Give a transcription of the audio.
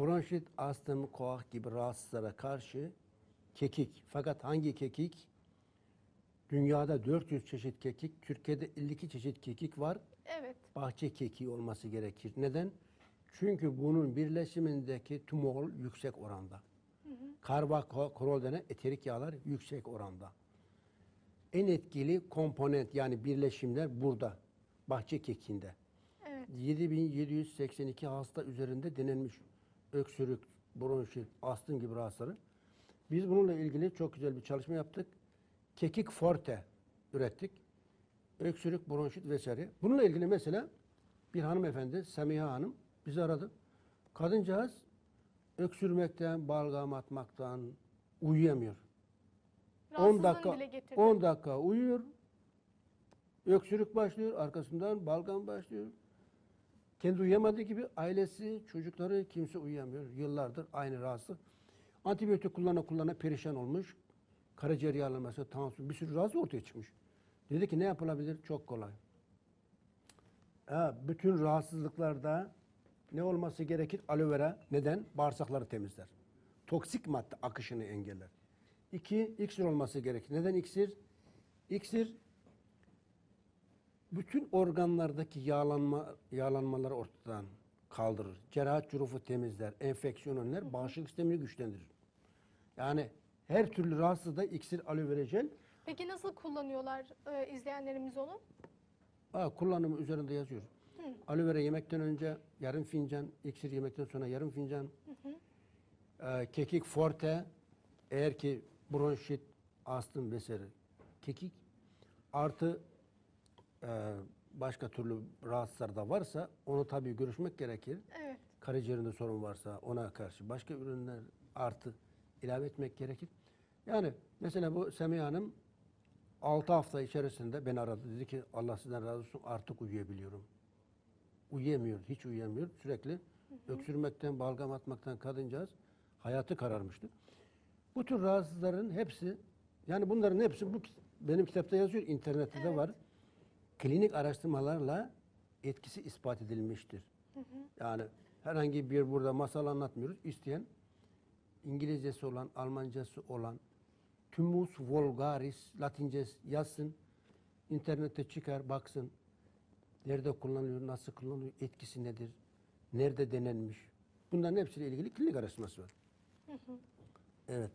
bronşit, astım, koah gibi rahatsızlara karşı kekik. Fakat hangi kekik? Dünyada 400 çeşit kekik, Türkiye'de 52 çeşit kekik var. Evet. Bahçe kekiği olması gerekir. Neden? Çünkü bunun birleşimindeki tümol yüksek oranda. Karbonhidrat denen eterik yağlar yüksek oranda. En etkili komponent yani birleşimler burada. Bahçe kekiğinde. Evet. 7782 hasta üzerinde denenmiş öksürük, bronşit, astım gibi rahatsızları. Biz bununla ilgili çok güzel bir çalışma yaptık. Kekik forte ürettik. Öksürük, bronşit vesaire. Bununla ilgili mesela bir hanımefendi, Semiha Hanım bizi aradı. Kadıncağız öksürmekten, balgam atmaktan uyuyamıyor. 10 dakika, Rahatsızlığını dile getirdi. 10 dakika uyuyor. Öksürük başlıyor, arkasından balgam başlıyor. Kendi uyuyamadığı gibi ailesi, çocukları kimse uyuyamıyor. Yıllardır aynı rahatsızlık. Antibiyotik kullana perişan olmuş. Karaciğer yağlanması, tansiyon, bir sürü rahatsızlık ortaya çıkmış. Dedi ki ne yapılabilir? Çok kolay. Bütün rahatsızlıklarda ne olması gerekir? Aloe vera. Neden? Bağırsakları temizler. Toksik madde akışını engeller. 2, iksir olması gerekir. Neden iksir? İksir bütün organlardaki yağlanmaları ortadan kaldırır. Cerahat curufu temizler, enfeksiyon önler, bağışıklık sistemini güçlendirir. Yani her türlü rahatsızlıkta iksir, aloe vera jel. Peki nasıl kullanıyorlar izleyenlerimiz onu? Kullanımı üzerinde yazıyor. Aloe vera yemekten önce yarım fincan, iksir yemekten sonra yarım fincan. Kekik forte, eğer ki bronşit, astım vesaire kekik. Artı başka türlü rahatsızlar da varsa onu tabii görüşmek gerekir. Evet. Karaciğerinde sorun varsa ona karşı başka ürünler artı ilave etmek gerekir. Yani mesela bu Semiha Hanım 6 hafta içerisinde beni aradı. Dedi ki Allah sizden razı olsun artık uyuyabiliyorum. Uyuyamıyor, hiç uyuyamıyor. Sürekli öksürmekten, balgam atmaktan kadıncağız hayatı kararmıştı. Bu tür rahatsızların hepsi, yani bunların hepsi benim kitapta yazıyor, internette de var. Klinik araştırmalarla etkisi ispat edilmiştir. Yani herhangi bir burada masal anlatmıyoruz. İsteyen İngilizcesi olan, Almancası olan Thymus vulgaris Latincesi yazsın. İnternette çıkar, baksın. Nerede kullanılıyor, nasıl kullanılıyor, etkisi nedir, nerede denenmiş. Bunların hepsiyle ilgili klinik araştırması var. Evet.